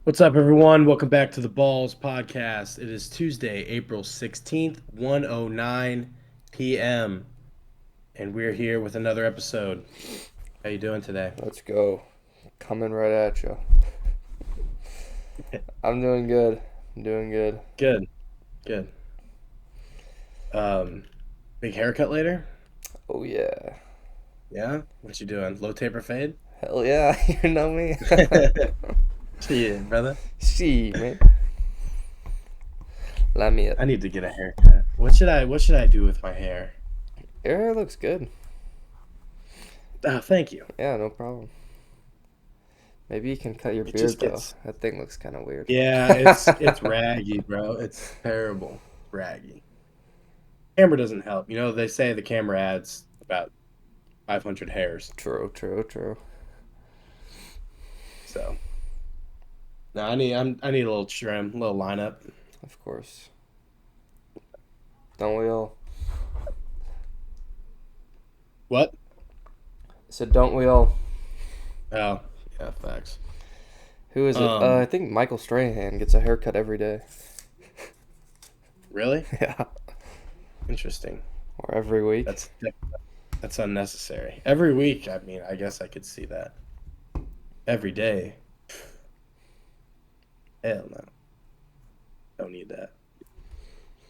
What's up, everyone? Welcome back to the Balls Podcast. It is Tuesday, April 16th, 1:09 p.m., and we're here with another episode. How you doing today? Let's go. Coming right at you. I'm doing good. I'm doing good. Good, good. Um, Big haircut later? Oh, yeah. Yeah? What you doing? Low taper fade? Hell yeah. You know me. Yeah, brother. See, man. Let me up. I need to get a haircut. What should I do with my hair? Your hair looks good. Oh, thank you. Yeah, no problem. Maybe you can cut your It just beard, though. gets That thing looks kind of weird. Yeah, it's raggy, bro. It's terrible. Raggy. Camera doesn't help. You know, they say the camera adds about 500 hairs. True, true, true. So, no, I need a little trim, a little lineup. Of course. Don't we all? What? I said, don't we all? Oh, yeah, facts. Who is it? I Um, think Michael Strahan gets a haircut every day. really? Yeah. Interesting. Or every week. That's unnecessary. Every week, I mean, I guess I could see that. Every day, hell no, don't need that.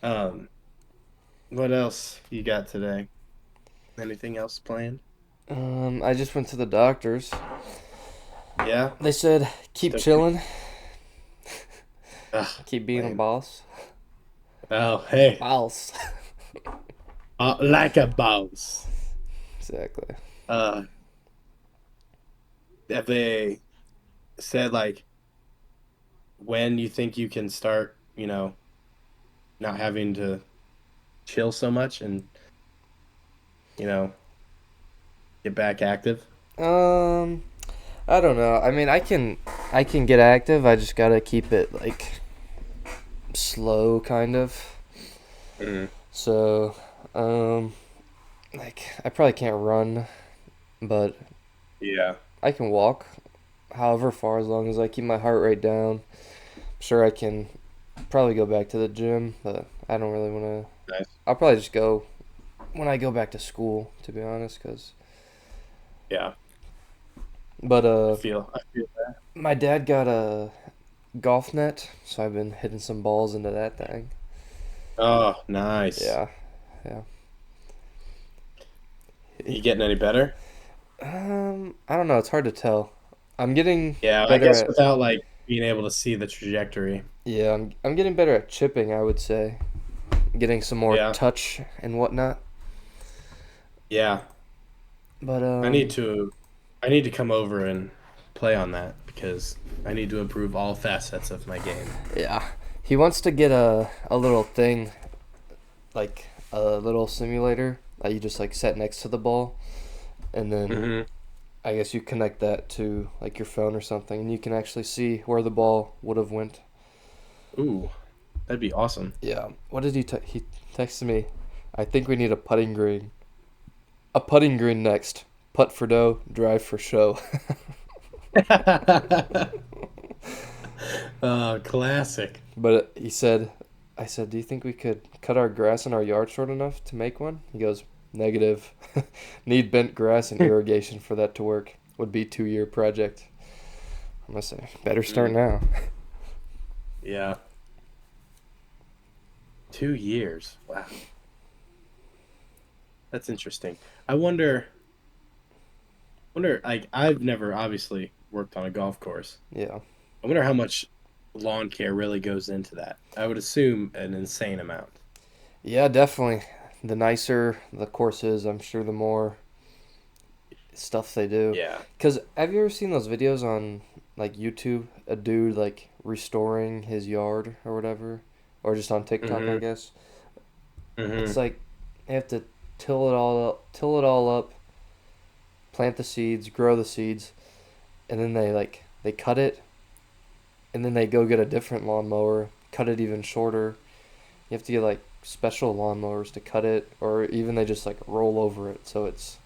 Um, what else you got today? Anything else planned? I just went to the doctors. Yeah. They said, keep Still- chilling. Ugh, Keep being a lame. boss. Oh, hey, Boss. like a boss. Exactly. Uh, have they said like when you think you can start, not having to chill so much and, you know, get back active? Um, I don't know. I mean, I can get active. I just gotta keep it like slow, kind of. Mm, So, um, like I probably can't run, but yeah, I can walk, however far, as long as I keep my heart rate down. I'm sure I can probably go back to the gym, but I don't really want to. nice. I'll probably just go when I go back to school, to be honest, cause. Yeah, But I feel that. my dad got a golf net, so I've been hitting some balls into that thing. Oh, nice. Yeah, yeah. You getting any better? I don't know. It's hard to tell. I'm getting Yeah, I better guess at. without like being able to see the trajectory. Yeah, I'm getting better at chipping. I would say, getting some more Yeah, touch and whatnot. yeah. But I need to, I need to come over and play on that because I need to improve all facets of my game. yeah. He wants to get a little thing, like a little simulator that you just like set next to the ball, and then Hmm. I guess you connect that to like your phone or something, and you can actually see where the ball would have went. Ooh, that'd be awesome. Yeah. What did he texted me? I think we need a putting green. A putting green next. Putt for dough, drive for show. Classic. But he said, I said, do you think we could cut our grass in our yard short enough to make one? He goes, negative. Need bent grass and irrigation for that to work. Would be 2-year project. I'm gonna say, better start Mm, now. yeah, 2 years. Wow, that's interesting. I wonder. Like, I've never obviously worked on a golf course. Yeah. I wonder how much lawn care really goes into that. I would assume an insane amount. Yeah, definitely. The nicer the course is, I'm sure the more stuff they do. Yeah. Cause have you ever seen those videos on like YouTube? A dude like restoring his yard or whatever, or just on TikTok, I Hmm. guess. It's Hmm. like they have to till it all up, plant the seeds, grow the seeds, and then they cut it, and then they go get a different lawnmower, cut it even shorter. You have to get like special lawnmowers to cut it, or even they just like roll over it, so it's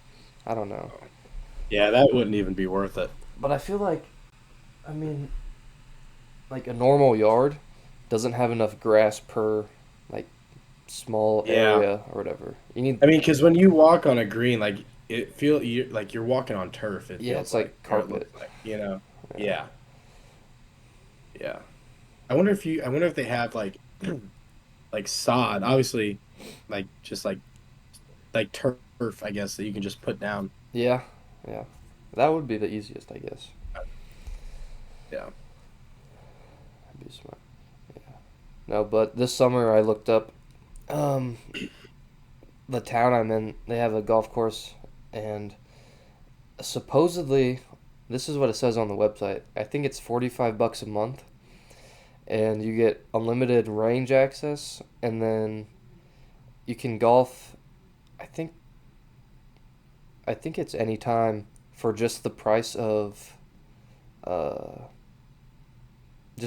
I don't know. Yeah, that wouldn't even be worth it. But I feel like I mean like a normal yard doesn't have enough grass per like small Yeah. area or whatever. You need I mean, because when you walk on a green, like you like you're walking on turf. It yeah, feels it's like, like or it carpet. looks like, Yeah. Yeah, yeah. I wonder if they have like like sod, obviously, like just like turf, I guess that you can just put down. Yeah. Yeah. That would be the easiest, I guess. Yeah. That'd be smart. Yeah. No, but this summer I looked up um the town I'm in, they have a golf course and supposedly this is what it says on the website. I think it's $45 a month and you get unlimited range access and then you can golf I think I think it's any time for uh just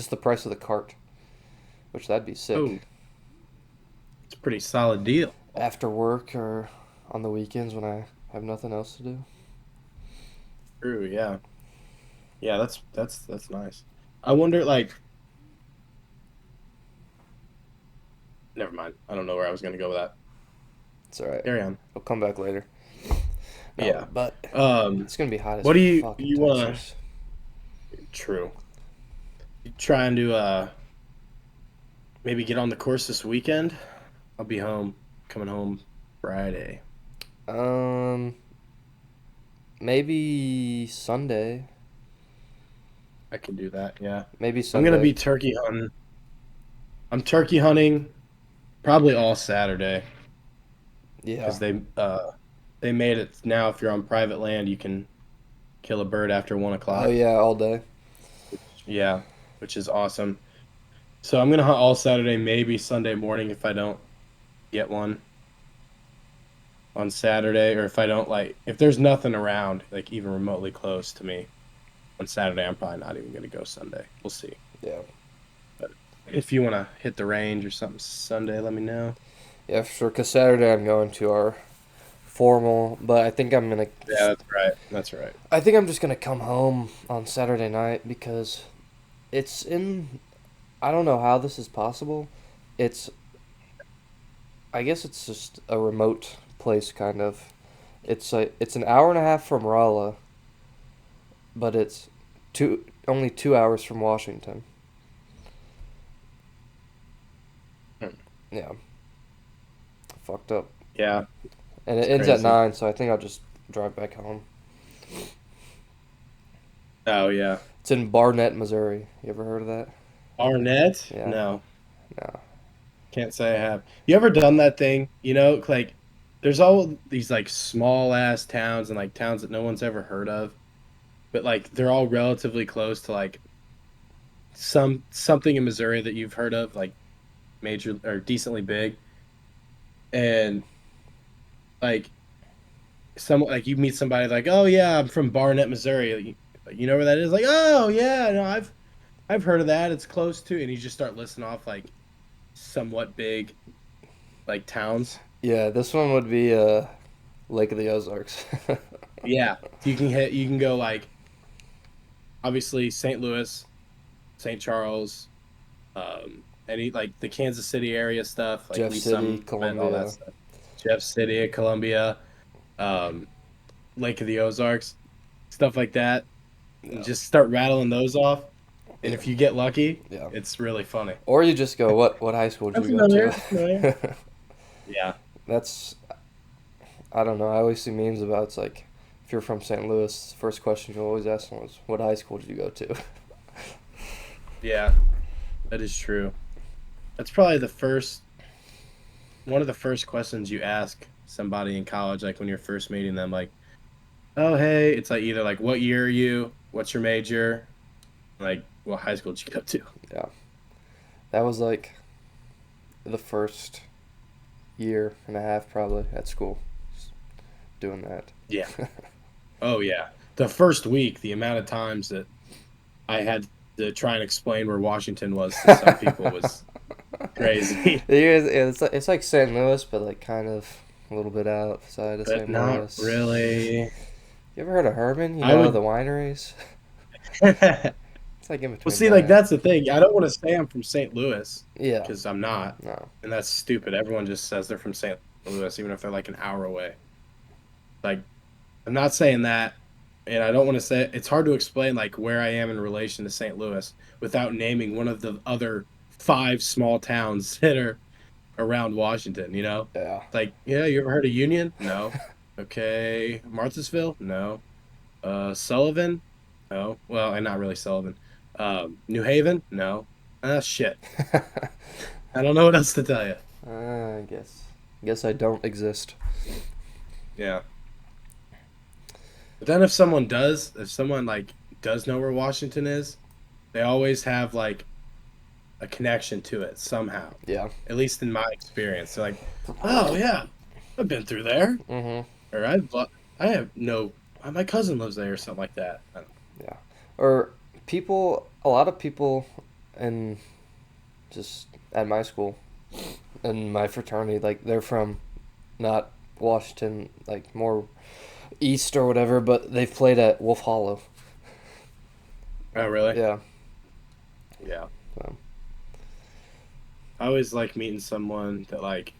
the price of the cart, which that'd be Oh, sick. it's a pretty solid deal. After work or on the weekends when I have nothing else to do. True. Yeah. Yeah. That's nice. I wonder, like, never mind. I don't know where I was gonna go with that. It's alright. Carry on. We'll come back later. No, Yeah. but Um, it's gonna be hot as what do fuck in you want Texas. to? True. You trying to maybe get on the course this weekend? I'll be home, coming home Friday. Um, maybe Sunday. I can do that. Yeah. Maybe I'm gonna Sunday. be turkey hunting. I'm turkey hunting probably all Saturday Yeah. because they made it now. If you're on private land, you can kill a bird after 1 o'clock. Oh yeah, all day. Yeah, which is awesome. So I'm gonna hunt all Saturday, maybe Sunday morning if I don't get one on Saturday, or if I don't like if there's nothing around like even remotely close to me on Saturday, I'm probably not even gonna go Sunday. We'll see. Yeah. But if you want to hit the range or something Sunday, let me know. Yeah, for sure. Cause Saturday I'm going to our formal, but Yeah, that's right. That's right. I think I'm just gonna come home on Saturday night because it's in. I don't know how this is possible. It's. I guess it's just a remote place, kind of. It's an hour and a half from Raleigh, but it's only 2 hours from Washington. Hmm. Yeah, fucked up. Yeah, And it it's ends at crazy. 9, so I think I'll just drive back home. Oh yeah, It's in Barnett, Missouri. You ever heard of that? Arnett? Yeah. No, No. can't say I have. You ever done that thing? Like there's all these like small ass towns and like towns that no one's ever heard of, but like they're all relatively close to like something in Missouri that you've heard of, like major or decently big, and like you meet somebody like, oh yeah, I'm from Barnett, Missouri. You know where that is? Like, oh yeah, no, I've heard of that. It's close to, and you just start listing off like somewhat big like towns. Yeah, this one would be Lake of the Ozarks. Yeah, you can go like obviously St. Louis, St. Charles, any like the Kansas City area stuff, like Jeff Lee City, Summit, all that Columbia. stuff. Jeff City, Columbia, um, Lake of the Ozarks, stuff like that. And Yeah. just start rattling those off. And Yeah. if you get lucky, Yeah. it's really funny. Or you just go, what high school did I'm you go familiar. to? I'm familiar. Yeah. That's I don't know. I always see memes about it's like if you're from St. Louis, first question you always ask someone is, "What high school did you go to?" Yeah, that is true. That's probably one of the first questions you ask somebody in college, like when you're first meeting them, like, oh, hey, it's like either like, what year are you? What's your major? Like, what high school did you go to? Yeah, that was like the first year and a half probably at school, just doing that. Yeah. Oh, yeah. The first week, the amount of times that I had to try and explain where Washington was to some people was crazy, It's like St. Louis, but like kind of a little bit outside of but St. not Louis. really. You ever heard of Herman? You I know would. the wineries. It's like in Well, between see, like that. that's the thing. I don't want to say I'm from St. Louis Yeah. because I'm not, No. and that's stupid. Everyone just says they're from St. Louis, even if they're like an hour away. Like, I'm not saying that, and I don't want to say it's hard to explain like where I am in relation to St. Louis without naming one of the other five small towns that are around Washington. Yeah. Like, yeah, you ever heard of Union? No. Okay, Marthasville? No. Sullivan? No. Well, and not really Sullivan. New Haven? No. Shit. I don't know what else to tell you. I guess. Guess I don't exist. Yeah. But then if someone like does know where Washington is, they always have like a connection to it somehow. Yeah. At least in my experience. They're like, oh yeah, I've been through there. Mhm. Or I have no my cousin lives there or something like that. I don't Yeah. Or people. A lot of people, in just at my school, in my fraternity, like they're from not Washington, like more east or whatever, but they've played at Wolf Hollow. Oh really? Yeah. Yeah. So, I always like meeting someone that like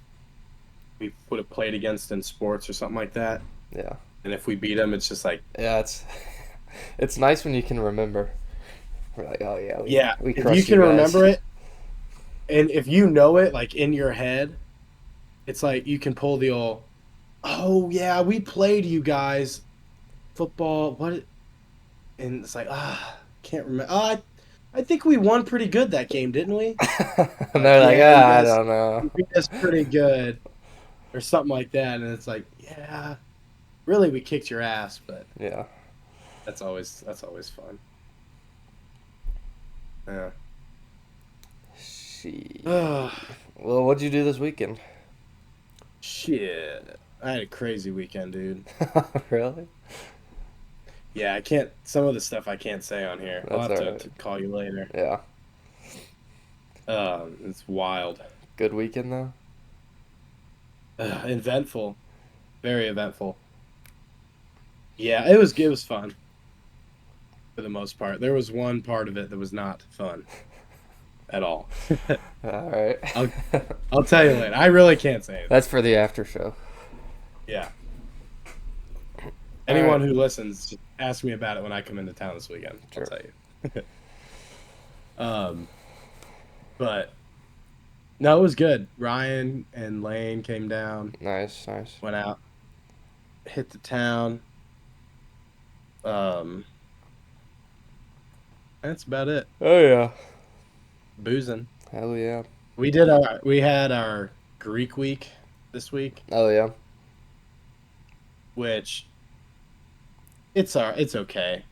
we would have played against in sports or something like that. yeah. And if we beat them, it's just like, Yeah. It's it's nice when you can remember. We're like, oh yeah, yeah, we if you crushed you can guys. remember it and if you know it like in your head, it's like you can pull the old, oh yeah, we played you guys football. What? And it's like, can't remember. I think we won pretty good that game, didn't we? And Like, they're like, yeah, ah, I don't know. you beat us pretty good, or something like that. And it's like, yeah, really, we kicked your ass, but Yeah. that's always fun. Yeah. She. Oh, Well, what'd you do this weekend? shit. I had a crazy weekend, dude. Really? Yeah, I can't. Some of the stuff I can't say on here. I'll That's have to, alright. to call you later. Yeah. It's wild. Good weekend though. Eventful. Very eventful. Yeah, it was fun for the most part. There was one part of it that was not fun at all. All right. I'll I'll tell you later. I really can't say anything. That's for the after show. Yeah. All right. Anyone who listens, just ask me about it when I come into town this weekend. I'll Sure. tell you. Um, but no, it was good. Ryan and Lane came down, Nice, nice. went out, hit the town. Um, that's about it. Oh yeah. Boozing. Hell yeah. We had our Greek week this week, Oh yeah. which it's okay.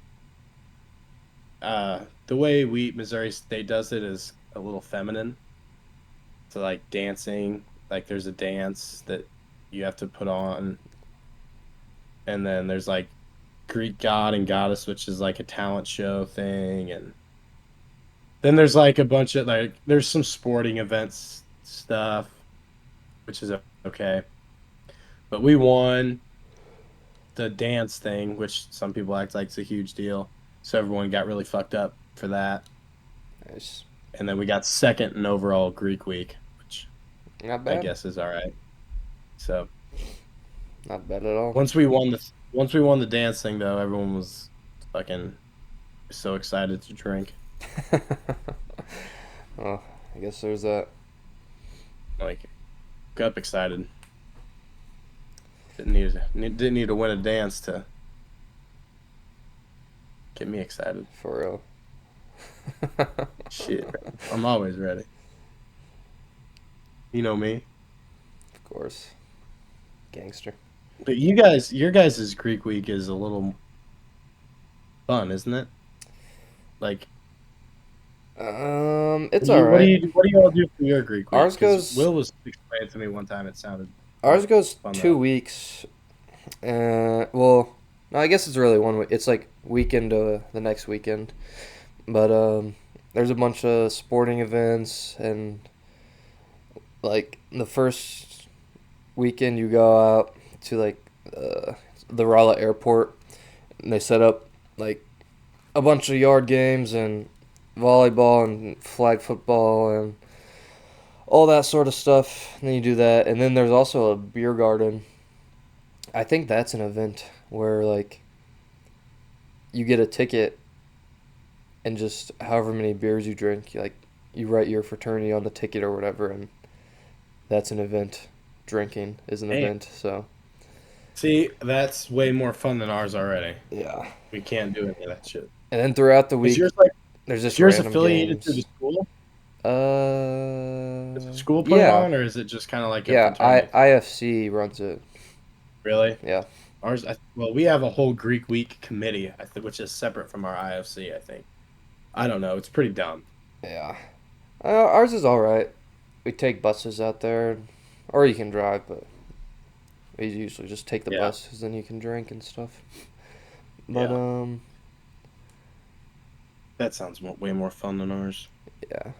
The way we Missouri State does it is a little feminine. So like dancing, like there's a dance that you have to put on, and then there's like Greek god and goddess, which is like a talent show thing, and then there's like a bunch of like there's some sporting events stuff, which is okay. But we won the dance thing, which some people act like it's a huge deal. So everyone got really fucked up for that. Nice. And then we got second in overall Greek week, which Not I bad. guess is all right. So Not bad at all. once we won the dance thing though, everyone was fucking so excited to drink. Oh, I guess there's that. Like got up excited. Didn't need to win a dance to get me excited. For real. Shit. I'm always ready. You know me. Of course. Gangster. But your guys' Greek week is a little fun, isn't it? Like, It's what do you what do alright. you what do you all do for your Greek week? Ours Because goes Will was explaining it to me one time. It sounded ours goes fun two though. weeks. Well, no, I guess it's really one week. It's like weekend to the next weekend. But there's a bunch of sporting events, and like the first weekend you go out to like the Raleigh airport, and they set up like a bunch of yard games, and volleyball and flag football and all that sort of stuff. And then you do that, and then there's also a beer garden. I think that's an event where like you get a ticket and just however many beers you drink, like you write your fraternity on the ticket or whatever, and that's an event. Drinking is an Damn. event, so See, that's way more fun than ours already. yeah. We can't do any of that shit. And then throughout the Is week, yours like there's is just yours random affiliated through the games. school? Does the school put them Yeah, on, or is it just kind of like a yeah. fraternity thing? IFC runs it. Really? Yeah, Ours, well, we have a whole Greek Week committee, which is separate from our IFC, I think. I don't know. It's pretty dumb. yeah. Ours is all right. We take buses out there, or you can drive, but we usually just take the Yeah, bus because then you can drink and stuff. But yeah. That sounds way more fun than ours. yeah,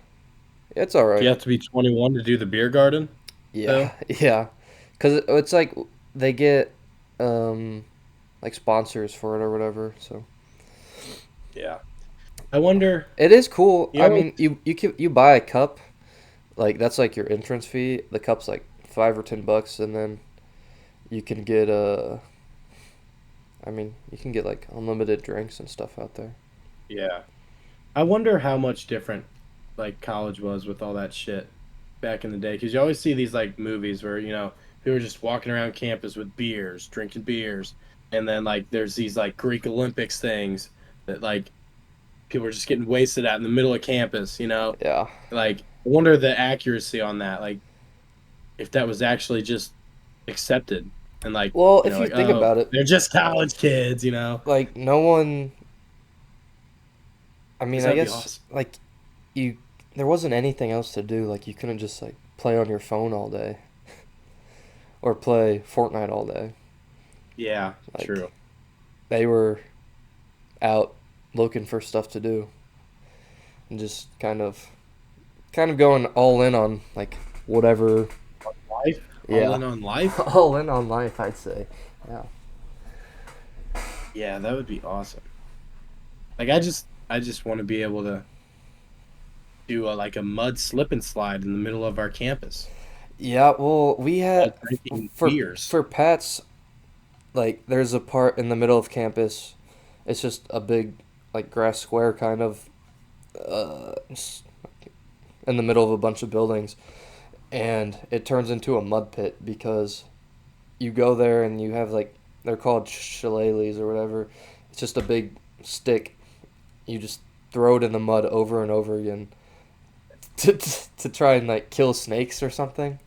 it's all Do you right. have to be 21 to do the beer garden, Yeah, though? yeah. Because it's like they get um like sponsors for it or whatever. So Yeah. I wonder, it is cool. you I know, mean, you buy a cup, like that's like your entrance fee. The cup's like $5 or $10, and then you can get I mean, you can get like unlimited drinks and stuff out there. yeah. I wonder how much different like college was with all that shit back in the day. Because you always see these like movies where, people are just walking around campus with beers, drinking beers. And then like there's these like Greek Olympics things that like people are just getting wasted at in the middle of campus. Yeah. Like, I wonder the accuracy on that. Like, if that was actually just accepted and like, Well, if you like, think oh, about it, they're just college kids. like no one. I Because mean, that I would be guess awesome. like you, there wasn't anything else to do. Like you couldn't just like play on your phone all day or play Fortnite all day. Yeah, Like true. they were out looking for stuff to do and just kind of going all in on like whatever. Life, all Yeah, in on life. all in on life, I'd say. Yeah. Yeah, that would be awesome. Like, I just want to be able to do like a mud slip and slide in the middle of our campus Yeah, well, we while had drinking for beers. Pats, like there's a part in the middle of campus. It's just a big like grass square kind of s- in the middle of a bunch of buildings, and it turns into a mud pit because you go there and you have like they're called shillelaghs or whatever. It's just a big stick. You just throw it in the mud over and over again to try and like kill snakes or something.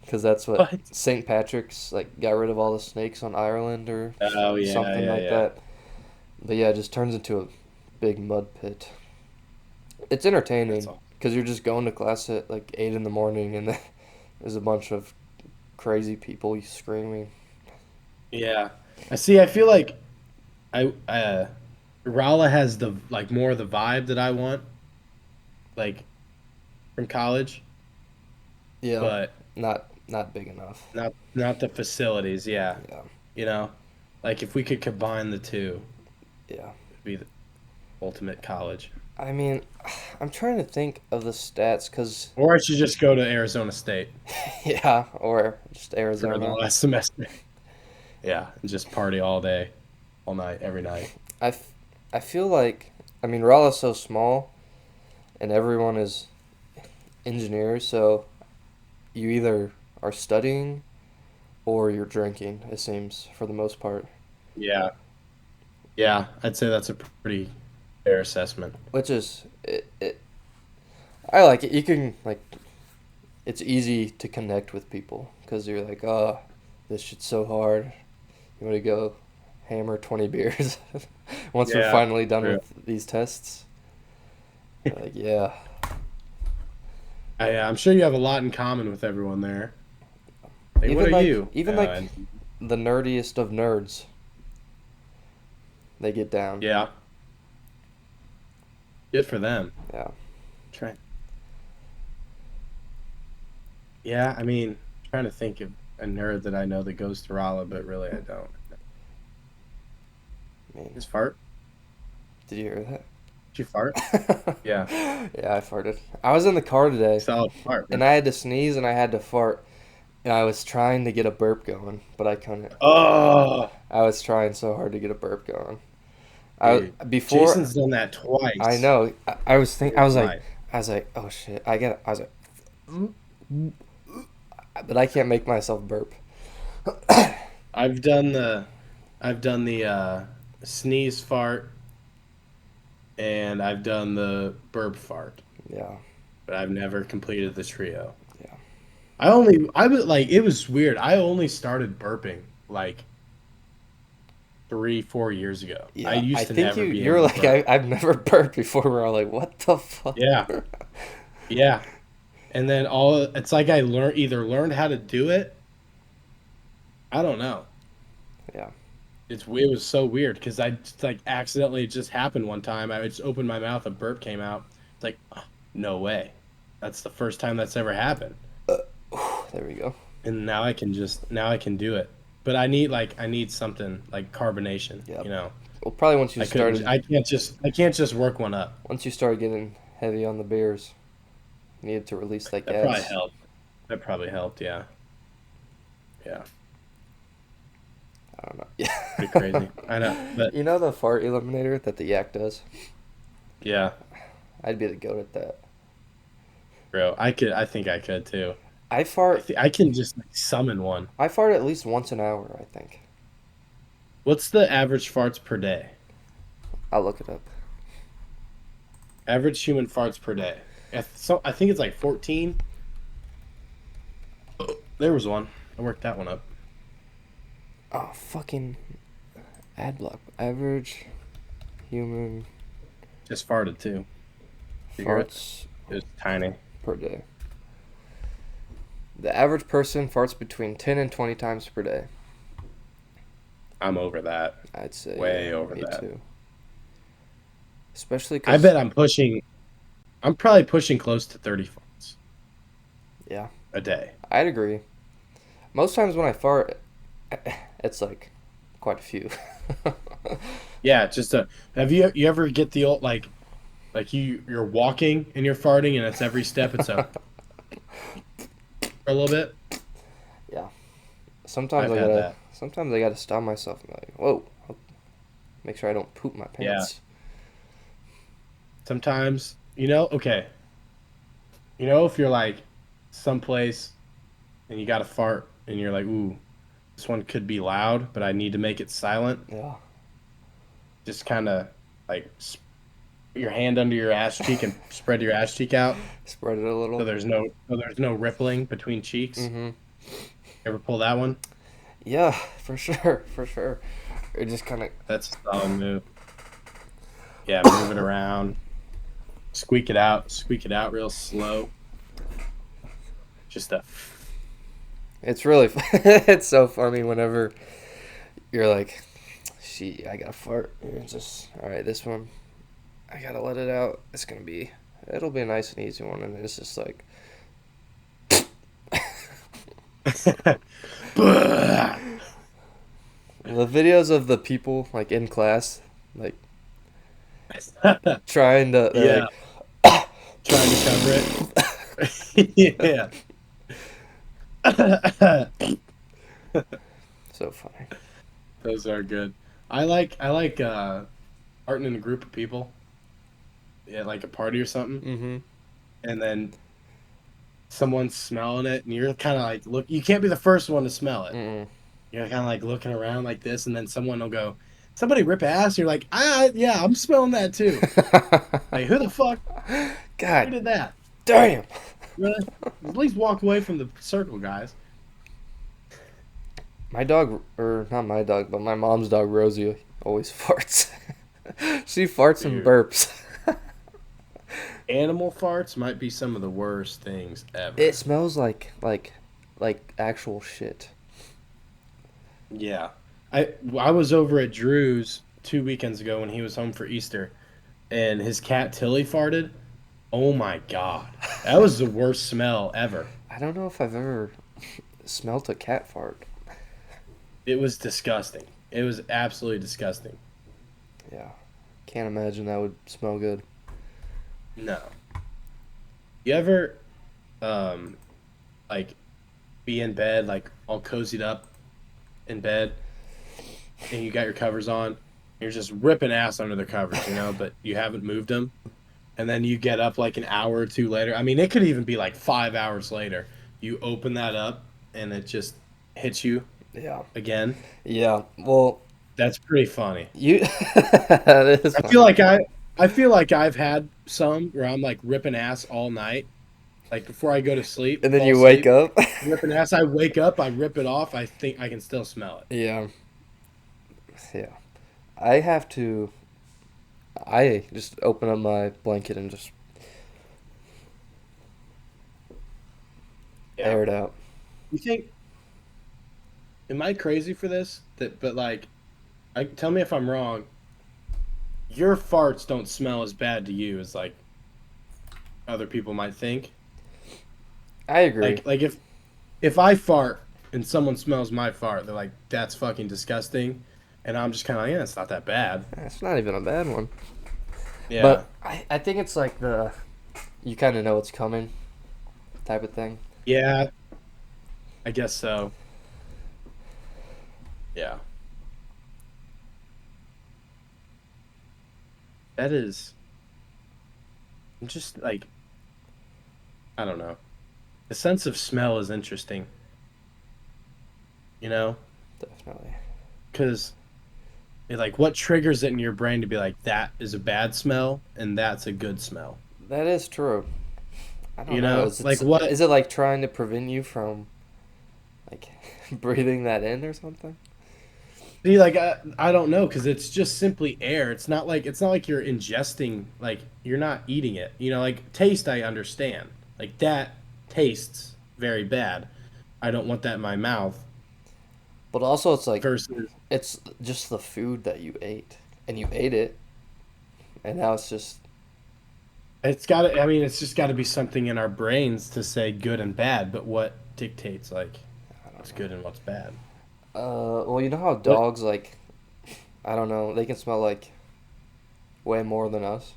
Because that's what What? St. Patrick's like got rid of all the snakes on Ireland or Oh yeah, something yeah, like yeah. that. But yeah, it just turns into a big mud pit. It's entertaining That's all. because you're just going to class at like 8 in the morning and there's a bunch of crazy people screaming. Yeah. I see. I feel like Rala has the like more of the vibe that I want, like from college, Yeah, but not big enough. not the facilities. Yeah, Yeah, you know, like if we could combine the two, yeah. it'd be the ultimate college. I mean, I'm trying to think of the stats because Or I should just go to Arizona State yeah, or just for the Arizona. last semester. Yeah, and just party all day, all night, every night. I, f- I feel like I mean Raleigh's so small and everyone is engineers, so you either are studying or you're drinking. It seems for the most part, Yeah, yeah, I'd say that's a pretty fair assessment. which is it. I like it. You can like it's easy to connect with people because you're like, oh, this shit's so hard. You want to go hammer 20 beers once we're Yeah, finally done true. with these tests. Like, yeah, I'm sure you have a lot in common with everyone there. Like, what even are like you? even like the nerdiest of nerds, they get down. Yeah, good for them. Yeah. Try. Yeah, I mean, trying to think of a nerd that I know that goes to Raleigh, but really I don't. I mean, His fart? did you hear that? Did you fart? Yeah. Yeah, I farted. I was in the car today, Solid fart, bro. and I had to sneeze and I had to fart, and I was trying to get a burp going, but I couldn't. Oh, I was trying so hard to get a burp going. I dude. before Jason's done that I twice know I was in think his life. I was like, oh shit, I was like, but I can't make myself burp. I've done the I've done the sneeze fart and I've done the burp fart, Yeah, but I've never completed the trio. yeah, I was like it was weird. I only started burping like 3, 4 years ago. I yeah. I used to think never be you're able to like burp. I've never burped before. We're all like, what the fuck? Yeah, yeah. And then all it's like I learned how to do it. I don't know. Yeah, It was so weird because I just like accidentally it just happened one time. I just opened my mouth, a burp came out. It's like, "Oh, no way. That's the first time that's ever happened. there we go. And now I can do it. But I need something like carbonation, Yep. you know. Well, probably once you started, I can't just work one up. once you started getting heavy on the beers, you needed to release that That probably gas. helped. That probably helped, yeah. Yeah. I don't know. Pretty crazy. Yeah. I know. But You know the fart eliminator that the yak does? yeah, I'd be the goat at that. bro. I think I could too. I fart. I can just like, summon one. I fart at least once an hour. I think. What's the average farts per day? I'll look it up. Average human farts per day. I think it's like 14. There was one. I worked that one up. Oh fucking ad block. Average human Just farted too. You hear it? farts It was tiny. per day. The average person farts between 10 and 20 times per day. I'm over that. I'd say. Way Yeah, over me that. too. Especially I because, bet I'm pushing. I'm probably pushing close to 30 farts yeah, a day. I'd agree. Most times when I fart, it's like quite a few. Yeah, just a. Have you ever get the old like you're walking and you're farting and it's every step it's a for a little bit. Yeah. Sometimes I've I had gotta. that. Sometimes I gotta stop myself and be like, whoa, make sure I don't poop my Yeah. pants. Sometimes, okay. If you're like someplace and you got to fart and you're like, ooh, this one could be loud, but I need to make it silent. Yeah. Just kind of like put your hand under your ass cheek and spread your ass cheek out Spread it a little. so there's no rippling between cheeks. Mm-hmm. Ever pull that one? Yeah, for sure, for sure. It just kind of. That's a solid move. Yeah, move it around, squeak it out real slow. Just a It's really. It's so funny whenever you're like, "She, I gotta fart." And it's just all right. This one, I gotta let it out. It's gonna be. It'll be a nice and easy one, and it's just like. The videos of the people like in class, like trying to, they're Yeah, like, trying to cover it. Yeah. so funny. Those are good. I like farting in a group of people. Yeah, like a party or something, Mm-hmm. and then someone's smelling it, and you're kind of like, look, you can't be the first one to smell it. Mm-mm. You're kind of like looking around like this, and then someone will go, somebody rip ass. You're like, yeah, I'm smelling that too. Like, who the fuck? Who God did that? damn. Really? At least walk away from the circle, guys. My dog, or not my dog, but my mom's dog Rosie always farts. She farts and Dude, burps. animal farts might be some of the worst things It ever. smells like actual shit. Yeah. I was over at Drew's 2 weekends ago when he was home for Easter, and his cat Tilly farted. Oh my God. That was the worst smell ever. I don't know if I've ever smelt a cat fart. It was disgusting. It was absolutely disgusting. Yeah. Can't imagine that would smell good. No. You ever um like be in bed like all cozied up in bed and you got your covers on, you're just ripping ass under the covers, but you haven't moved them, and then you get up like an hour or two later. I mean, it could even be like 5 hours later. You open that up and it just hits you Yeah. again. Yeah. Well, That's pretty funny. you. That is I feel funny. like I feel like I've had some where I'm like ripping ass all night, like before I go to sleep, And then fall you wake asleep, up. ripping ass. I wake up, I rip it off. I think I can still smell it. Yeah. Yeah. I have to. I just open up my blanket and just Yeah. air it out. You think, am I crazy for this? But like, tell me if I'm wrong. Your farts don't smell as bad to you as like other people might think. I agree. Like if I fart and someone smells my fart, they're like, "That's fucking disgusting," and I'm just kind of like, "Yeah, it's not that bad." It's not even a bad one. Yeah, But I think it's like you kind of know it's coming type of thing. yeah, I guess so. Yeah, that is. I'm just like, I don't know. The sense of smell is interesting, you know, Definitely. because like what triggers it in your brain to be like that is a bad smell and that's a good smell. That is true. I don't You know. know, Is like it what? is it like trying to prevent you from like breathing that in or something? See, like I don't know because it's just simply air. It's not like you're ingesting, like you're not eating it. Like taste, I understand. Like that tastes very bad. I don't want that in my mouth. But also, it's like Versus, it's just the food that you ate, and you ate it, and now it's just it's got to. I mean, it's just got to be something in our brains to say good and bad. But what dictates like I don't what's know. good and what's bad? Well, you know how What dogs like I don't know, they can smell like way more than us.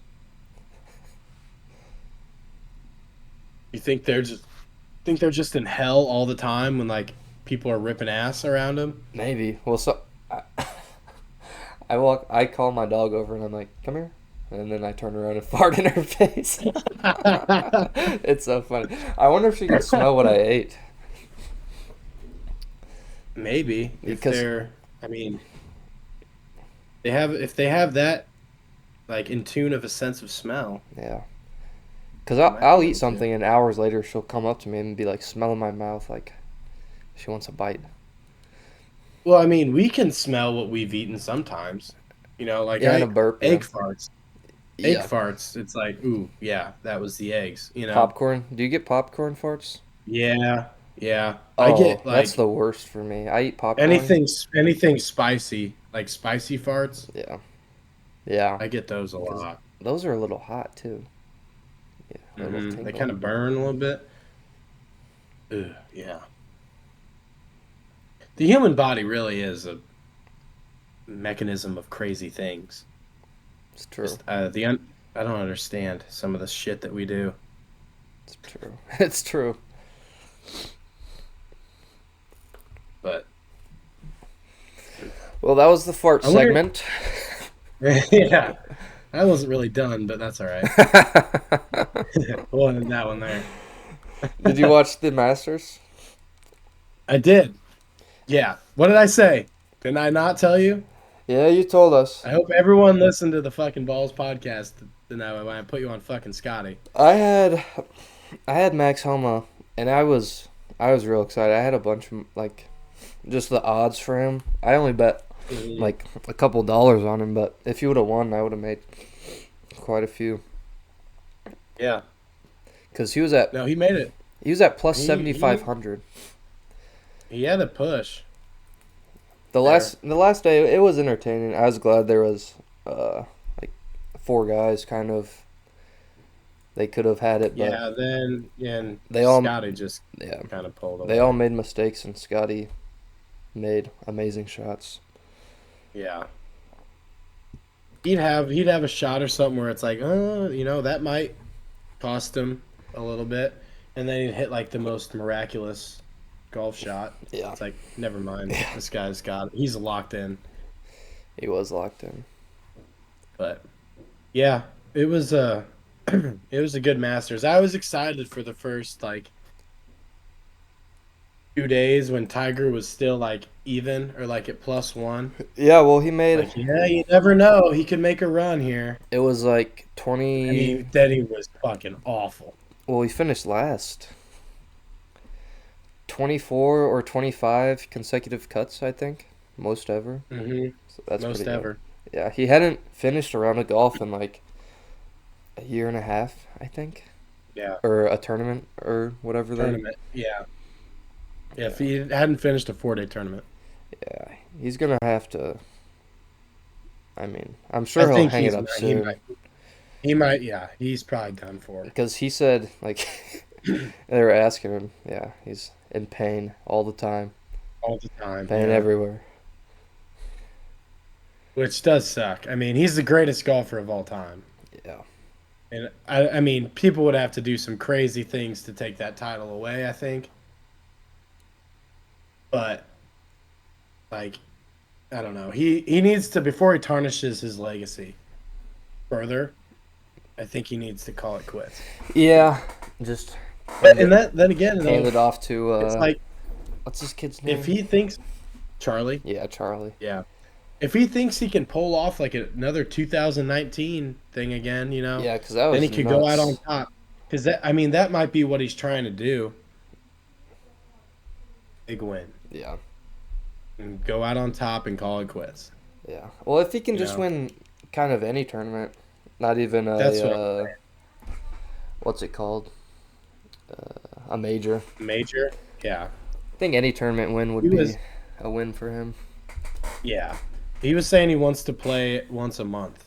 you think they're just in hell all the time when like people are ripping ass around them? Maybe. Well, I, I call my dog over and I'm like, "Come here," and then I turn around and fart in her face. It's so funny. I wonder if she can smell what I ate Maybe if because they're, I mean, if they have that like in tune of a sense of smell, yeah. Because they I'll, might I'll be eat able to. something and hours later she'll come up to me and be like smelling my mouth like she wants a bite. Well, I mean, we can smell what we've eaten sometimes. Like Yeah, and a I burp. Yeah. egg farts. Egg Yeah. farts. It's like, ooh, yeah, that was the eggs. Popcorn. Do you get popcorn farts? Yeah, yeah. I Oh, get that's like the worst for me. I eat popcorn. anything spicy, like spicy farts. Yeah. Yeah. I get those a Because lot. those are a little hot too. Yeah, a little They tingle. kind of burn a little bit. Ugh, yeah. The human body really is a mechanism of crazy things. It's true. Just I don't understand some of the shit that we do. It's true. It's true. But Well, that was the fart I wonder. segment. Yeah, I wasn't really done, but that's all right. We'll end that one there. Did you watch the Masters? I did. Yeah. What did I say? Didn't I not tell you? Yeah, you told us. I hope everyone listened to the fucking Balls podcast tonight when I put you on fucking Scotty. I had I had Max Homa, and I was real excited. I had a bunch of like just the odds for him. I only bet Mhm. like a couple dollars on him, but if he would have won, I would have made quite a few. Yeah. Cause he was at No, he made it. he was at plus He 7,500. he had a push The there. last day it was entertaining. I was glad there was like four guys kind of they could have had it, but Yeah. Then and they all Scotty just yeah kind of pulled they all away. made mistakes and Scotty made amazing shots. Yeah. he'd have a shot or something where it's like, that might cost him a little bit, and then he'd hit like the most miraculous golf shot. Yeah, It's like, never mind, yeah, this guy's got it. He's locked in. he was locked in. But yeah, it was a it was a good Masters. I was excited for the first like 2 days when Tiger was still like even or like at +1. Yeah, well, he made Like, yeah, you never know. He could make a run here. it was like And 20. then he was fucking awful. Well, he finished last. 24 or 25 consecutive cuts, I think, most ever. Hmm. So that's pretty Most good. ever. Yeah, he hadn't finished a round of golf in like a year and a half, I think, Yeah. or a tournament or whatever they. Tournament. Yeah. Yeah. If Yeah, he hadn't finished a 4-day tournament, yeah, he's gonna have to. I mean, I'm I sure he'll think hang it up soon he might, yeah, he's probably done for because he said like they were asking him. Yeah, he's in pain all the time, all the time. pain Yeah. everywhere. Which does suck. I mean, he's the greatest golfer of all time. Yeah, And I mean, people would have to do some crazy things to take that title away, I think. But like, I don't know. He needs to, before he tarnishes his legacy further, I think he needs to call it quits. yeah, just But and that then again hand though, it off to it's like what's this kid's if name? he thinks Charlie, Yeah, Charlie. yeah. If he thinks he can pull off like another 2019 thing again, Yeah, because that then he was could go out on nuts. top. Because that might be what he's trying to do. Big win Yeah, and go out on top and call it quits. yeah. Well, if he can You just know, win kind of any tournament, not even that's what what's it called? A major. major. Yeah, I think any tournament win he would be was. a win for him. Yeah, he was saying he wants to play once a month,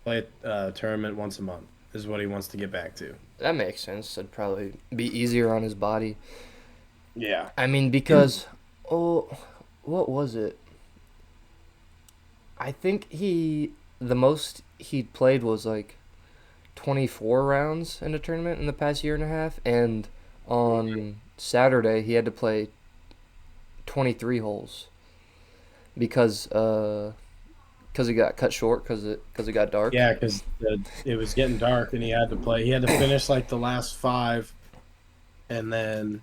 play a tournament once a month is what he wants to get back to. That makes sense. It'd probably be easier on his body. Yeah. I mean, because oh, what was it? I think the most he'd played was like 24 rounds in a tournament in the past year and a half, and on Saturday he had to play 23 holes because it got cut short because it got dark. Yeah, because it was getting dark and he had to play. He had to finish like the last five and then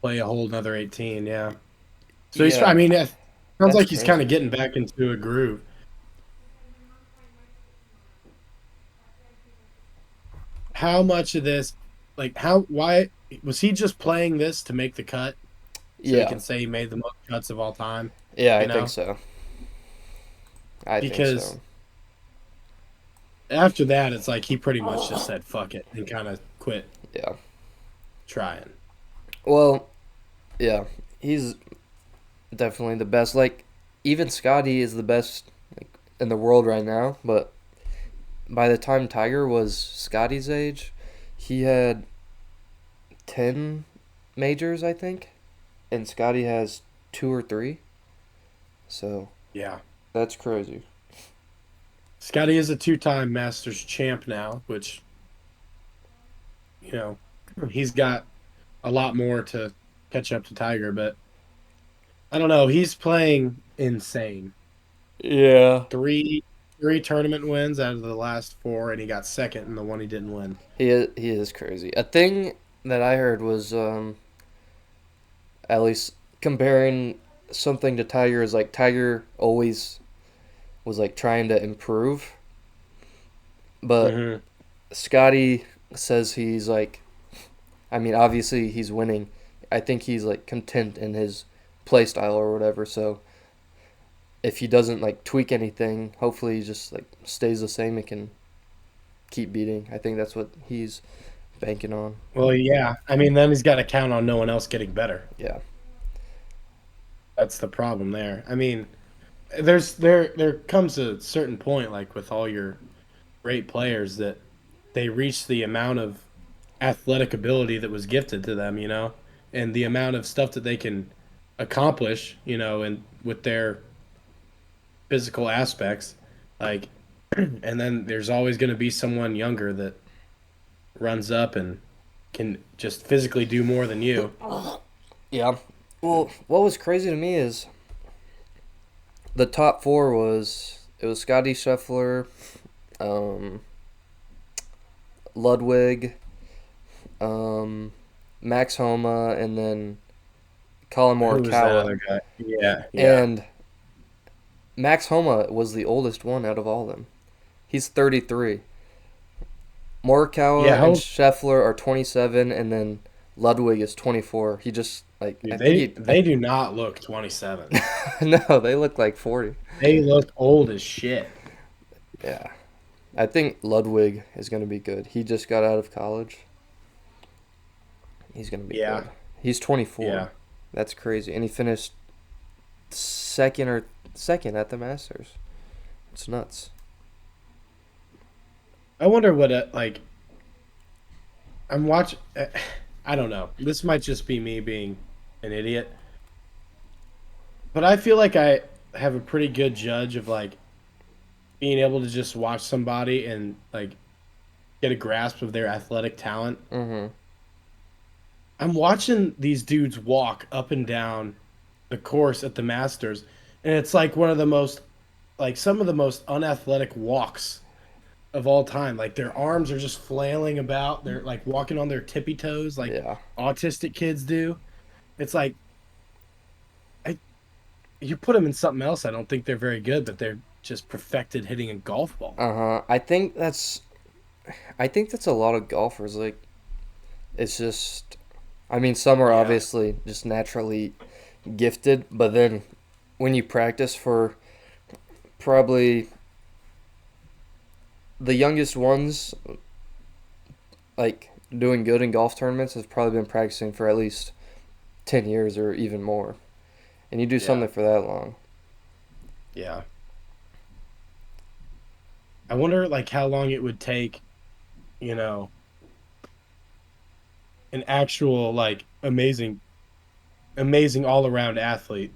play a whole another 18. Yeah. So he's. I Yeah, mean, it sounds that's like he's kind crazy. of getting back into a groove. How much of this, like, why was he just playing this to make the cut so he Yeah, can say he made the most cuts of all time? yeah, I You think know, so. I think because so. after that, it's like he pretty much just said fuck it and kind of quit Yeah. trying. Well, yeah, he's definitely the best. Like, even Scotty is the best like in the world right now. But by the time Tiger was Scotty's age, he had 10 majors, I think, and Scotty has two or three. So Yeah. that's crazy. Scotty is a two-time Masters champ now, which you know he's got a lot more to catch up to Tiger, but I don't know. He's playing insane. Yeah. Three three tournament wins out of the last four, and he got second in the one he didn't win. He is crazy. A thing that I heard was at least comparing something to Tiger is like Tiger always was like trying to improve, but Hmm. Scotty says he's like, I mean, obviously he's winning. I think he's like content in his play style or whatever. So if he doesn't like tweak anything, hopefully he just like stays the same and can keep beating. I think that's what he's banking on. Well, yeah. I mean, then he's got to count on no one else getting better. Yeah. That's the problem there. I mean, there comes a certain point, like with all your great players, that they reach the amount of athletic ability that was gifted to them, and the amount of stuff that they can accomplish, and with their physical aspects, Like, and then there's always going to be someone younger that runs up and can just physically do more than you. Yeah. Well, what was crazy to me is the top four was Scotty Scheffler, um, Ludwig, um, Max Homa, and then Colin Who was that Morikawa. other guy? Yeah, yeah. And Max Homa was the oldest one out of all of them. He's 33. Yeah, Morikawa and how Scheffler are 27, and then Ludwig is 24. He just like I dude, think they do not look 27. no, they look like 40. They look old as shit. Yeah, I think Ludwig is gonna be good. He just got out of college. He's gonna be Yeah, good. He's 24. yeah. That's crazy, and he finished second at the Masters. It's nuts. I wonder what like I'm watching. I don't know. This might just be me being an idiot, but I feel like I have a pretty good judge of like being able to just watch somebody and like get a grasp of their athletic talent. Mm-hmm. I'm watching these dudes walk up and down the course at the Masters, and it's like one of the most like some of the most unathletic walks of all time. Like their arms are just flailing about. They're like walking on their tippy toes like Yeah. autistic kids do. It's like I you put them in something else, I don't think they're very good, but they're just perfected hitting a golf ball. Uh huh. I think that's a lot of golfers. Like it's just. I mean, some are Yeah. obviously just naturally gifted, but then when you practice for probably the youngest ones, like doing good in golf tournaments, has probably been practicing for at least 10 years or even more. And you do Yeah. something for that long. Yeah. I wonder like how long it would take, you know, an actual like amazing all-around athlete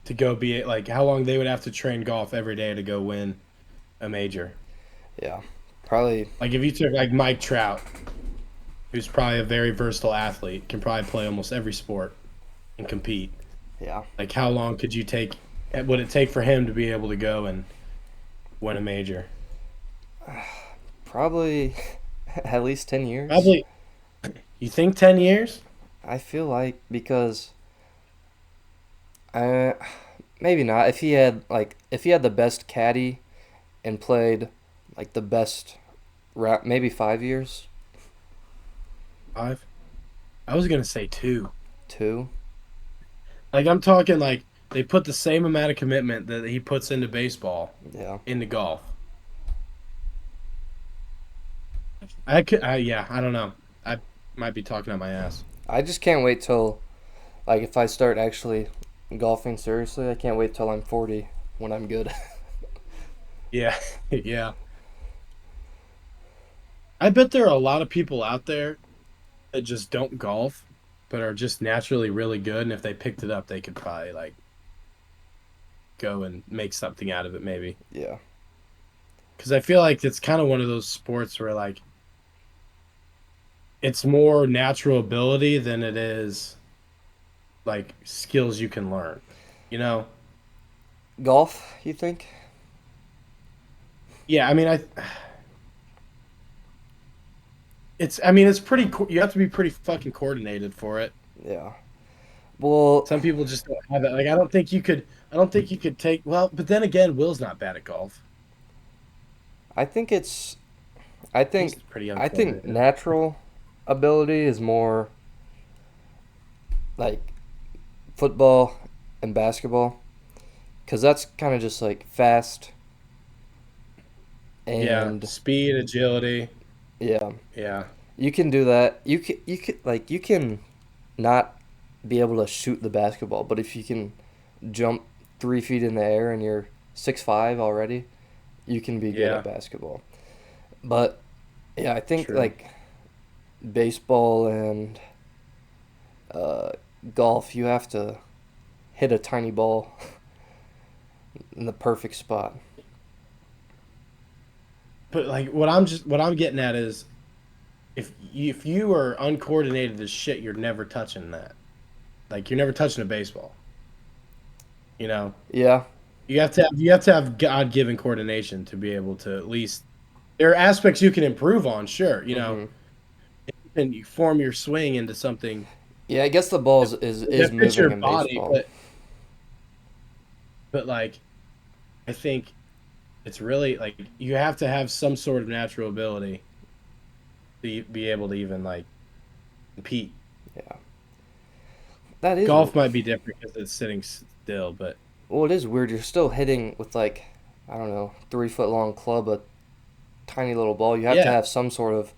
to go be like how long they would have to train golf every day to go win a major. Yeah. Probably, Like if you took like Mike Trout, who's probably a very versatile athlete, can probably play almost every sport and compete. yeah. Like how long could you take would it take for him to be able to go and win a major? Probably at least 10 years. Probably you think 10 years? I feel like because uh maybe not. If he had the best caddy and played like the best route, maybe 5 years, 5? I was gonna say 2. 2. Like I'm talking like they put the same amount of commitment that he puts into baseball Yeah. into golf. Yeah, I don't know. I might be talking out my ass. I just can't wait till like if I start actually golfing seriously, I can't wait till I'm 40 when I'm good. Yeah, yeah. I bet there are a lot of people out there that just don't golf, but are just naturally really good. And if they picked it up, they could probably like go and make something out of it, maybe. Yeah. Because I feel like it's kind of one of those sports where like it's more natural ability than it is like skills you can learn. You know? Golf, you think? Yeah, I mean, I mean, it's pretty. You have to be pretty fucking coordinated for it. Yeah. Well, Some people just don't have it. Like, I don't think you could. I don't think you could take. Well, but then again, Will's not bad at golf. I think it's I He's think pretty I think uncoordinated. natural ability is more like football and basketball cuz that's kind of just like fast Yeah, and speed, agility. yeah, Yeah, you can do that. You can not be able to shoot the basketball, but if you can jump 3 feet in the air and you're 6'5" already, you can be good at yeah, basketball. But yeah, I think true. like baseball and uh, golf, you have to hit a tiny ball in the perfect spot. But like what I'm getting at is if you are uncoordinated as shit, you're never touching that. Like you're never touching a baseball. You know, Yeah. you have to have God-given coordination to be able to at least. There are aspects you can improve on, sure. Hmm. And you form your swing into something Yeah, I guess the ball that, is that fits moving your in body, baseball. but like I think it's really like you have to have some sort of natural ability to be able to even like compete. Yeah. That is Golf might be different because it's sitting still, but well, it is weird. You're still hitting with like I don't know, 3 foot long club, a tiny little ball. You have to yeah. have some sort of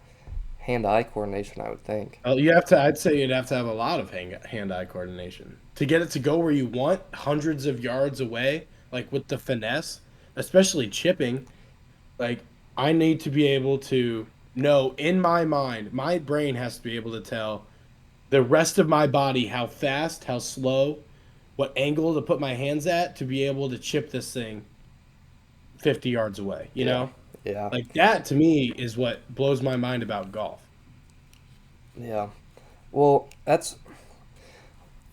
hand-eye coordination, I would think. You have to. I'd say you'd have to have a lot of hand-eye coordination to get it to go where you want, hundreds of yards away, like with the finesse, especially chipping. Like I need to be able to know in my mind, my brain has to be able to tell the rest of my body how fast, how slow, what angle to put my hands at to be able to chip this thing 50 yards away, you Yeah. know? Yeah. Like that to me is what blows my mind about golf. Yeah. Well, that's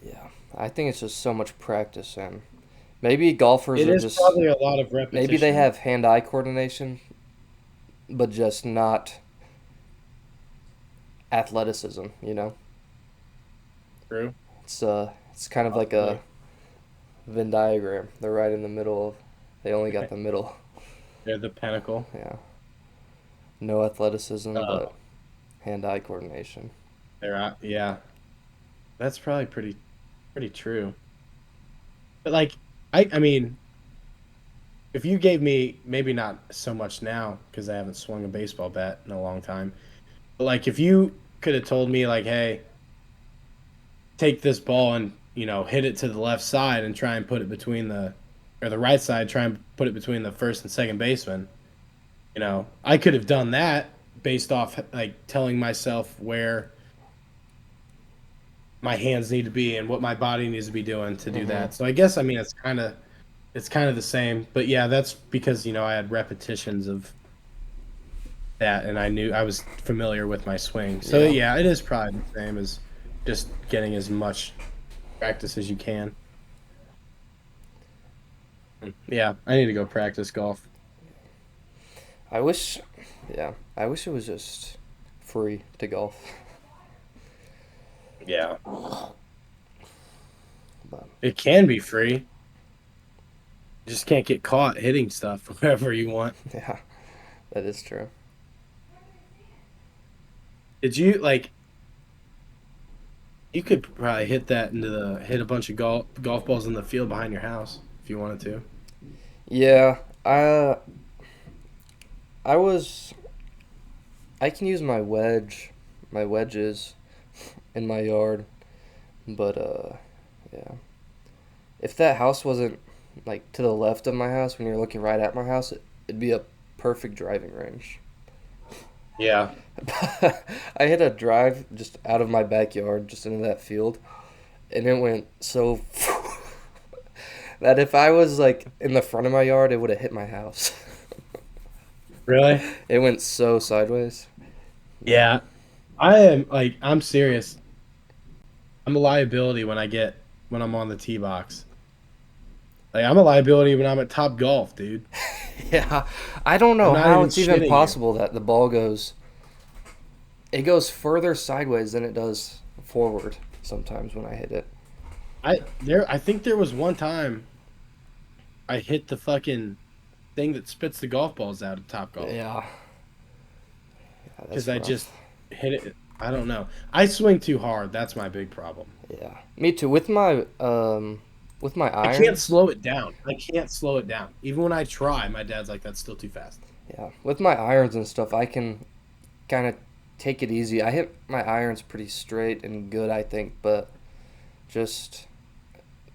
yeah. I think it's just so much practice and maybe golfers It are is just probably a lot of maybe they repetition. have hand-eye coordination but just not athleticism, you know? True. It's kind of like a Possibly. Venn diagram. They're right in the middle of they only got the middle. They're the pinnacle. Yeah. No athleticism but Oh, hand-eye coordination. they're out. Yeah, that's probably pretty true. But like, I mean, if you gave me maybe not so much now because I haven't swung a baseball bat in a long time, but like if you could have told me like, hey, take this ball and hit it to the left side and try and put it between the or the right side, try and put it between the first and second baseman. I could have done that based off like telling myself where my hands need to be and what my body needs to be doing to do Mhm. that. So I guess I mean it's kind of the same, but yeah, that's because I had repetitions of that and I knew I was familiar with my swing. So Yeah. yeah, it is probably the same as just getting as much practice as you can. Yeah, I need to go practice golf. I wish yeah, I wish it was just free to golf. Yeah. But It can be free. You just can't get caught hitting stuff wherever you want. yeah, that is true. Did you like you could probably hit a bunch of golf balls in the field behind your house if you wanted to. Yeah, I was I can use my wedges in my yard, but yeah. If that house wasn't like to the left of my house when you're looking right at my house, it'd be a perfect driving range. Yeah. I hit a drive just out of my backyard, just into that field, and it went so that if I was like in the front of my yard, it would have hit my house. Really? It went so sideways. Yeah. Yeah. I'm serious. I'm a liability when I'm on the tee box. Like I'm a liability when I'm at Top Golf, dude. Yeah. I don't I'm know not how even it's even shitting you. possible that the ball goes further sideways than it does forward sometimes when I hit it. I think there was one time I hit the fucking thing that spits the golf balls out of Top Golf Yeah. Yeah, because that's I rough. just hit it. I don't know. I swing too hard. That's my big problem. Yeah. Me too. With my I can't irons, slow it down. I can't slow it down. Even when I try, my dad's like, "That's still too fast." yeah. With my irons and stuff, I can kind of take it easy. I hit my irons pretty straight and good, I think, but just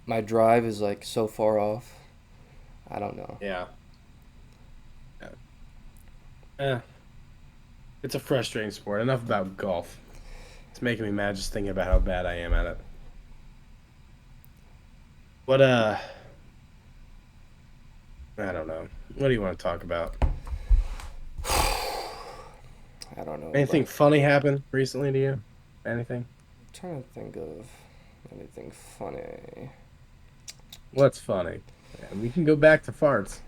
my drive is like so far off. I don't know. Yeah. Eh, it's a frustrating sport. Enough about golf. It's making me mad just thinking about how bad I am at it. What I don't know. What do you want to talk about? I don't know. Anything Like, funny happened recently to you? Anything? I'm trying to think of anything funny. What's funny? Yeah, we can go back to farts.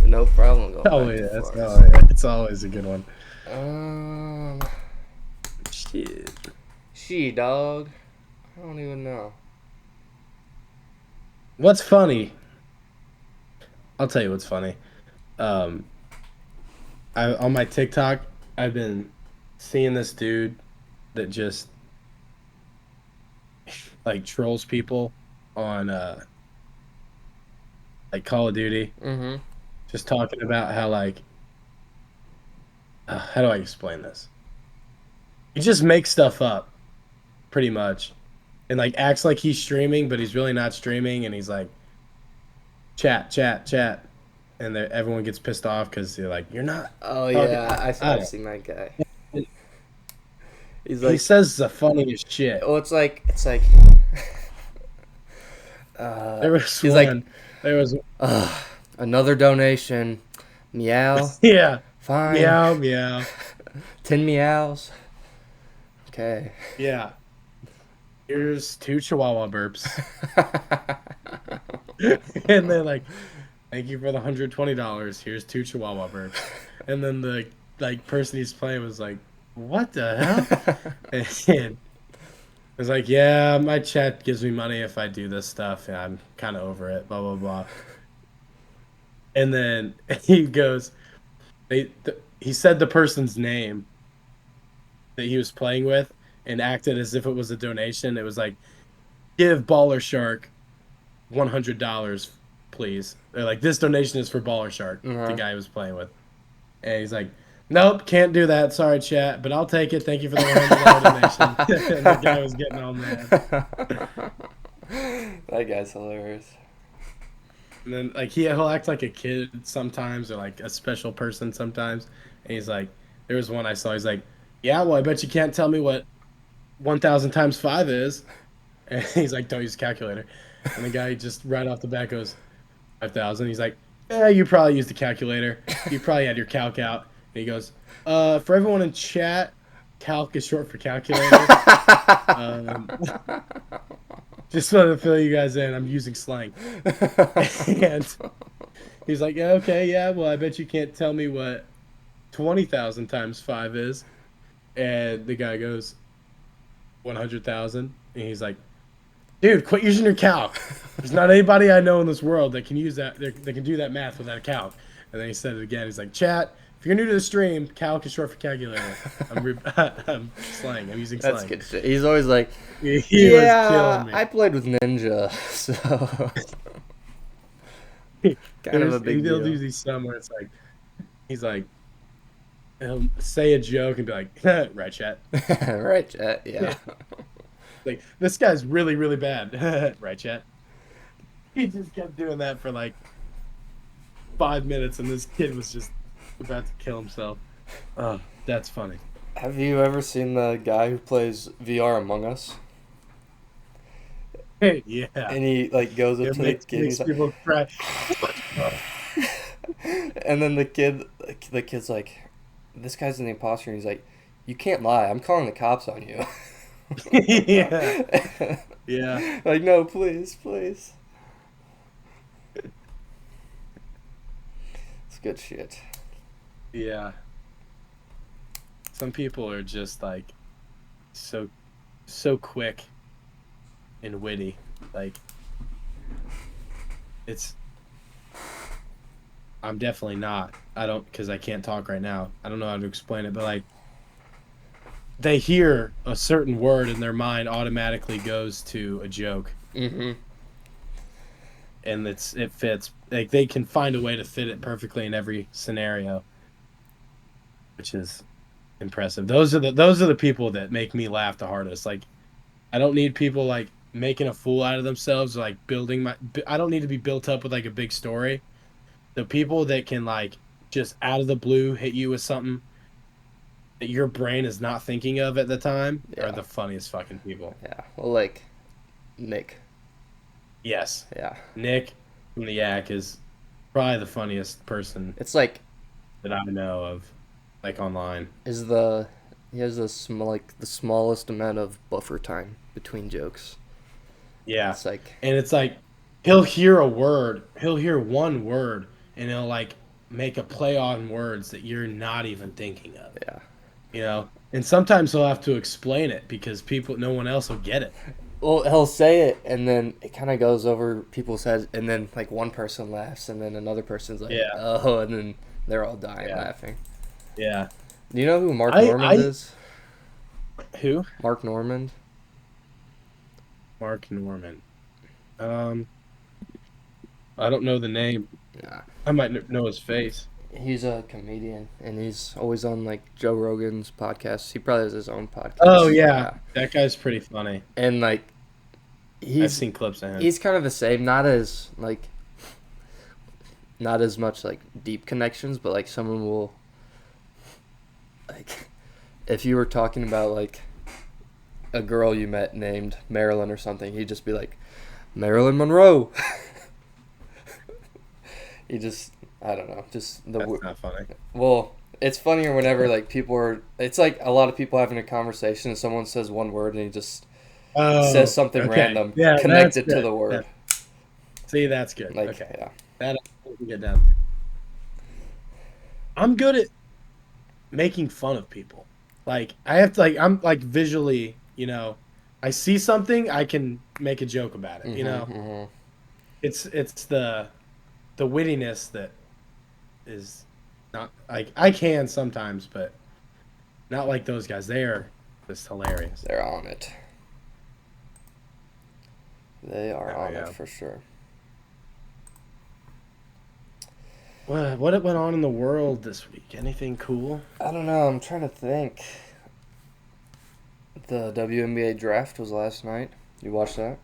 No problem going Oh back to yeah, farts. oh yeah, it's always a good one. Um, Shit. she dog. I don't even know. What's funny? I'll tell you what's funny. Um, I on my TikTok, I've been seeing this dude that just like trolls people on like Call of Duty, Mm-hmm. just talking about how like how do I explain this? He just makes stuff up pretty much and like acts like he's streaming, but he's really not streaming, and he's like chat, chat, chat, and everyone gets pissed off because they're like, "You're not Oh talking." yeah, I I've don't. seen that guy. He's He like, says the funniest shit. oh, it's like, There was he's like, one. There was another donation, meow, yeah, fine, meow meow. 10 meows. Okay. Yeah, here's two Chihuahua burps, and they're like, "Thank you for the $120. Here's two Chihuahua burps," and then the like person he's playing was like, "What the hell?" And I was like, yeah, my chat gives me money if I do this stuff. Yeah, I'm kind of over it, blah, blah, blah. And then he goes, he said the person's name that he was playing with and acted as if it was a donation. It was like, give Baller Shark $100, please. They're like, this donation is for Baller Shark, the Uh-huh. guy he was playing with. And he's like, nope, can't do that. Sorry, chat, but I'll take it. Thank you for the $100 donation. And the guy was getting all mad. That guy's hilarious. And then like he'll act like a kid sometimes or like a special person sometimes. And he's like, there was one I saw. He's like, yeah, well, I bet you can't tell me what 1,000 times five is. And he's like, don't use a calculator. And the guy just right off the bat goes 5,000. He's like, yeah, you probably used a calculator. You probably had your calc out. And he goes, for everyone in chat, calc is short for calculator. Um, just wanted to fill you guys in. I'm using slang. And he's like, yeah, okay, yeah, well, I bet you can't tell me what 20,000 times five is. And the guy goes, 100,000. And he's like, dude, quit using your calc. There's not anybody I know in this world that can use that can do that math without a calc. And then he said it again. He's like, chat, if you're new to the stream, calc is short for calculator. I'm slang. I'm using That's slang. good shit. He's always like, He was killing yeah, me. I played with Ninja, so kind of a big He'll deal. do these some where it's like, he's like, he'll say a joke and be like, right, chat. Right, chat? Yeah. Like, this guy's really, really bad. Right, chat? He just kept doing that for like 5 minutes, and this kid was just about to kill himself. Oh, that's funny. Have you ever seen the guy who plays VR Among Us? Hey, yeah. And he like goes up It to the kid and makes he's like, people cry. and then the kid's like, this guy's an imposter, and he's like, you can't lie. I'm calling the cops on you. Yeah. Yeah. Like, no, please, please. It's good shit. Yeah. Some people are just like so so quick and witty. Like it's I'm definitely not. I don't because I can't talk right now. I don't know how to explain it, but like they hear a certain word and their mind automatically goes to a joke, Mm-hmm. and it fits. Like they can find a way to fit it perfectly in every scenario, which is impressive. Those are the people that make me laugh the hardest. Like I don't need people like making a fool out of themselves, or, like building my. I don't need to be built up with like a big story. The people that can like just out of the blue hit you with something that your brain is not thinking of at the time are Yeah. the funniest fucking people. Yeah. Well, like Nick. Yes, Yeah. Nick. from the Yak is probably the funniest person It's like that I know of, like online. is the he has like the smallest amount of buffer time between jokes. Yeah. It's like And it's like he'll hear one word and he'll like make a play on words that you're not even thinking of, yeah. you know? And sometimes he'll have to explain it because no one else will get it. Well, he'll say it and then it kind of goes over people's heads, and then like one person laughs, and then another person's like, Yeah. "Oh," and then they're all dying Yeah. laughing. Yeah. Do you know who Mark I Normand I is? who? Mark Normand. Mark Norman. Um I don't know the name. Yeah. I might know his face. He's a comedian, and he's always on like Joe Rogan's podcast. He probably has his own Oh podcast. yeah. Yeah, That guy's pretty funny. and like I've he's seen clips of him. he's kind of the same, not as much like deep connections, but like someone will like if you were talking about like a girl you met named Marilyn or something, he'd just be like Marilyn Monroe. He just I don't know, just That's not funny. well, it's funnier whenever like people are. It's like a lot of people having a conversation, and someone says one word, and he just says Oh, something okay. random Yeah, that's connected to good. the Yeah. word. See, that's good. Like Okay. yeah, That I can get down. I'm good at making fun of people. Like I have to like I'm like visually, I see something, I can make a joke about it, you know? mm-hmm. It's the wittiness that is not like I can sometimes, but not like those guys. They are just hilarious. They're on it. They are Oh on it yeah. for sure. What went on in the world this week? Anything cool? I don't know. I'm trying to think. The WNBA draft was last night. You watched that?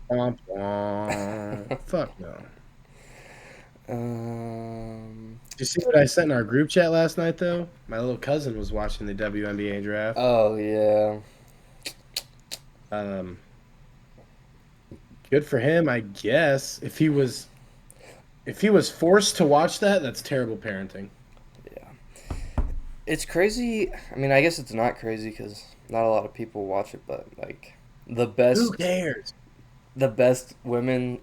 Womp womp. Fuck no. um. Did you see what I sent in our group chat last night though? My little cousin was watching the WNBA draft. Oh yeah. Um, good for him, I guess. If he was forced to watch that, that's terrible parenting. Yeah. It's crazy. I mean, I guess it's not crazy because not a lot of people watch it, but like the Who best, cares? the best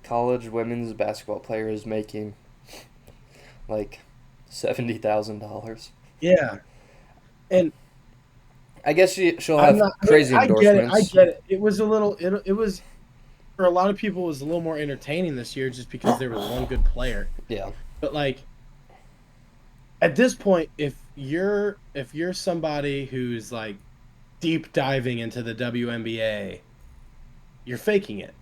college women's basketball player is making like $70,000. Yeah, and I guess she'll I'm have not. I mean, crazy I get it. I endorsements. get it. It was a little. It was for a lot of people. It was a little more entertaining this year just because there was one good player. Yeah, But like at this point, if you're somebody who's like deep diving into the WNBA, you're faking it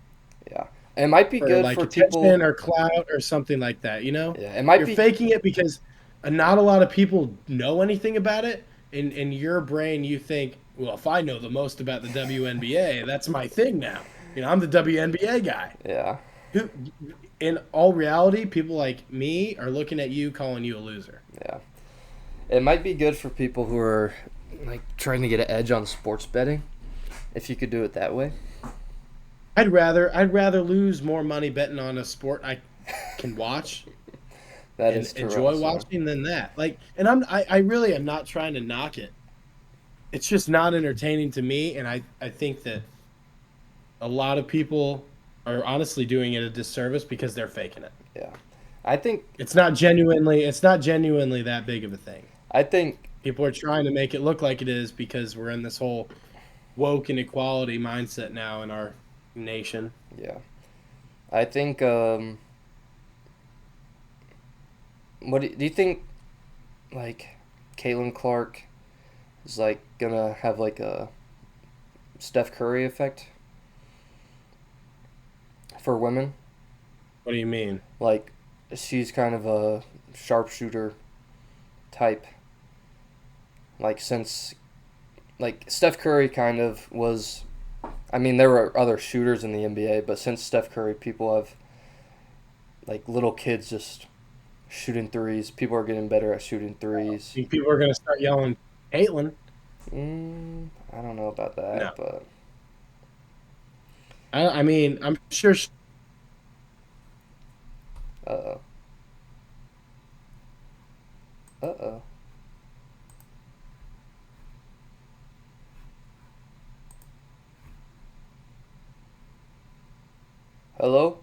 yeah. It might be for good like for people. attention or clout or something like that. Yeah, it might You're be. faking it because not a lot of people know anything about it. In your brain, you think, well, if I know the most about the WNBA, that's my thing now. I'm the WNBA guy. Yeah, Who, in all reality, people like me are looking at you, calling you a loser. yeah. It might be good for people who are like trying to get an edge on sports betting. If you could do it that way. I'd rather lose more money betting on a sport I can watch That and is true enjoy also. watching than that. Like, and I really am not trying to knock it. It's just not entertaining to me, and I think that a lot of people are honestly doing it a disservice because they're faking it. Yeah. I think It's not genuinely that big of a thing. I think People are trying to make it look like it is because we're in this whole woke and equality mindset now in our nation. yeah. I think do you think like Caitlin Clark is like gonna have like a Steph Curry effect for women? What do you mean? Like she's kind of a sharpshooter type. Like since like Steph Curry kind of was I mean there were other shooters in the NBA, but since Steph Curry people have like little kids just shooting threes. People are getting better at shooting threes. Think people are going to start yelling, Caitlin? I don't know about No. that, but I mean, I'm sure Uh oh. Uh oh. Hello?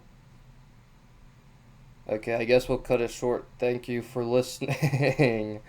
Okay, I guess we'll cut it short. Thank you for listening.